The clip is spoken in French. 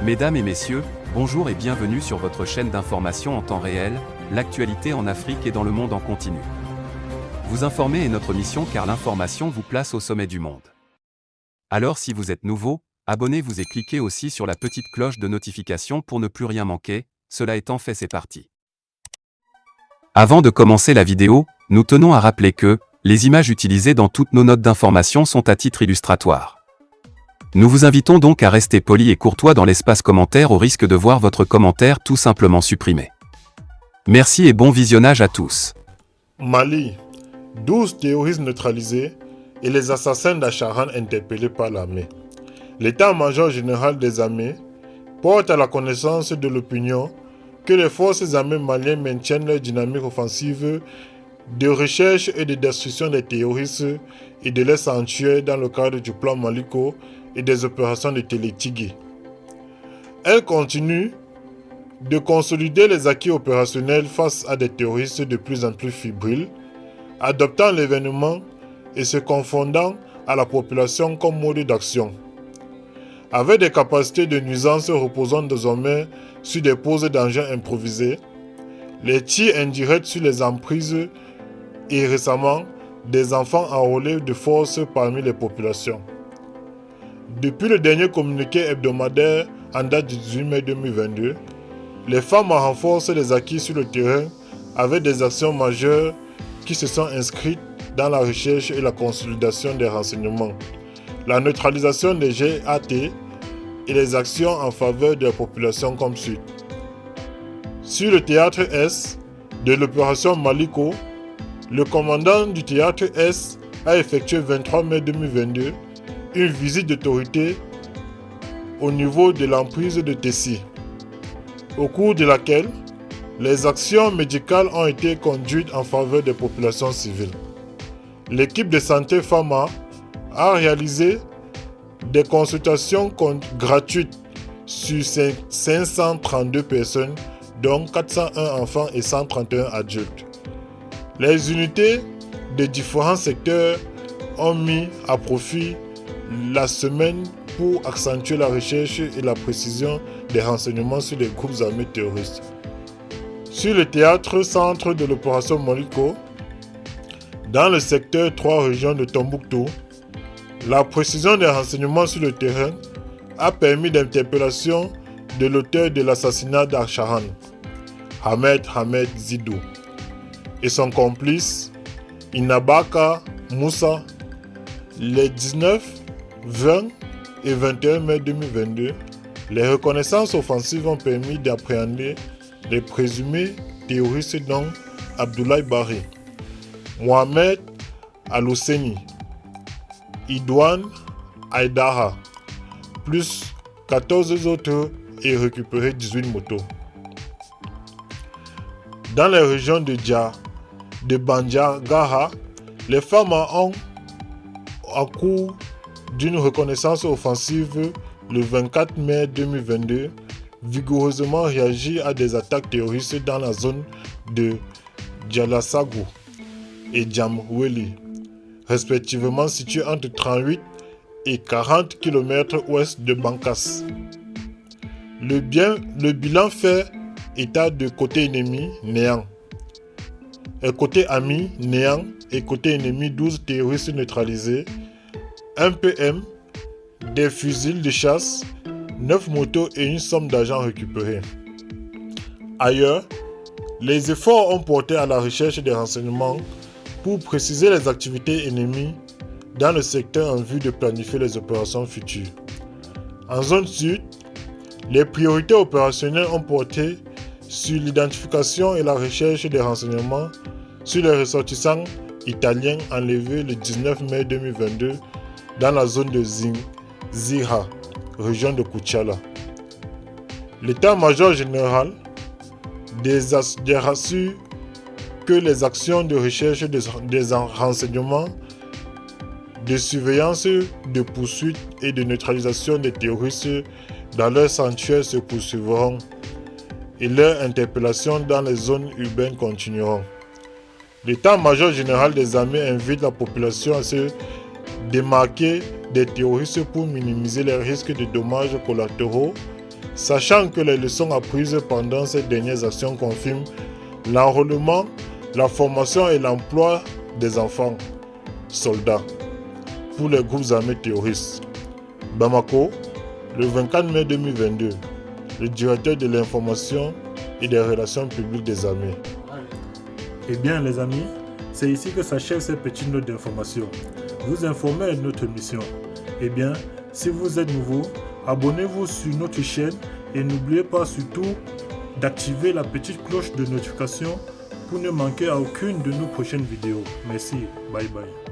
Mesdames et messieurs, bonjour et bienvenue sur votre chaîne d'information en temps réel, l'actualité en Afrique et dans le monde en continu. Vous informer est notre mission car l'information vous place au sommet du monde. Alors si vous êtes nouveau, abonnez-vous et cliquez aussi sur la petite cloche de notification pour ne plus rien manquer, cela étant fait c'est parti. Avant de commencer la vidéo, nous tenons à rappeler que, les images utilisées dans toutes nos notes d'information sont à titre illustratoire. Nous vous invitons donc à rester poli et courtois dans l'espace commentaire au risque de voir votre commentaire tout simplement supprimé. Merci et bon visionnage à tous. Mali, 12 terroristes neutralisés et les assassins d'Acharan interpellés par l'armée. L'état-major général des armées porte à la connaissance de l'opinion que les forces armées maliennes maintiennent leur dynamique offensive de recherche et de destruction des terroristes et de leurs sanctuaires dans le cadre du plan Maliko et des opérations de Télétigui. Elle continue de consolider les acquis opérationnels face à des terroristes de plus en plus fébriles, adoptant l'événement et se confondant à la population comme mode d'action. Avec des capacités de nuisance reposant désormais sur des poses d'engins improvisés, les tirs indirects sur les emprises et récemment des enfants enrôlés de force parmi les populations. Depuis le dernier communiqué hebdomadaire en date du 18 mai 2022, les femmes renforcent les acquis sur le terrain avec des actions majeures qui se sont inscrites dans la recherche et la consolidation des renseignements, la neutralisation des GAT et les actions en faveur de la population comme suit. Sur le théâtre S de l'opération Maliko, le commandant du théâtre S a effectué le 23 mai 2022 une visite d'autorité au niveau de l'emprise de Tessie, au cours de laquelle les actions médicales ont été conduites en faveur des populations civiles. L'équipe de santé FAMA a réalisé des consultations gratuites sur 532 personnes, dont 401 enfants et 131 adultes. Les unités de différents secteurs ont mis à profit la semaine pour accentuer la recherche et la précision des renseignements sur les groupes armés terroristes. Sur le théâtre centre de l'opération Maliko, dans le secteur 3 régions de Tombouctou, la précision des renseignements sur le terrain a permis l'interpellation de l'auteur de l'assassinat d'Acharan, Ahmed Zidou, et son complice Inabaka Moussa. Les 19, 20 et 21 mai 2022, les reconnaissances offensives ont permis d'appréhender les présumés terroristes dont Abdoulaye Barry, Mohamed Al-Husseini, Idouane Aïdara, plus 14 autres et récupéré 18 motos. Dans les régions de Bandiagara, les femmes ont, en cours d'une reconnaissance offensive le 24 mai 2022, vigoureusement réagi à des attaques terroristes dans la zone de Djalasagou et Djamweli, respectivement situées entre 38 et 40 km ouest de Bankas. Le bilan fait état de côté ennemi néant, et côté ami néant et côté ennemi 12 terroristes neutralisés, 1 PM, des fusils de chasse, 9 motos et une somme d'argent récupérée. Ailleurs, les efforts ont porté à la recherche des renseignements pour préciser les activités ennemies dans le secteur en vue de planifier les opérations futures. En zone sud, les priorités opérationnelles ont porté sur l'identification et la recherche des renseignements sur les ressortissants italiens enlevés le 19 mai 2022 dans la zone de Ziha, région de Kuchala. L'état-major général rassure que les actions de recherche des renseignements, de surveillance, de poursuite et de neutralisation des terroristes dans leurs sanctuaires se poursuivront et leurs interpellations dans les zones urbaines continueront. L'état-major général des armées invite la population à se démarquer des terroristes pour minimiser les risques de dommages collatéraux sachant que les leçons apprises pendant ces dernières actions confirment l'enrôlement, la formation et l'emploi des enfants soldats pour les groupes armés terroristes. Bamako, le 24 mai 2022, le directeur de l'information et des relations publiques des armées. Eh bien les amis, c'est ici que s'achève cette petite note d'information. Vous informer de notre mission. Eh bien, si vous êtes nouveau, abonnez-vous sur notre chaîne et n'oubliez pas surtout d'activer la petite cloche de notification pour ne manquer à aucune de nos prochaines vidéos. Merci, bye bye.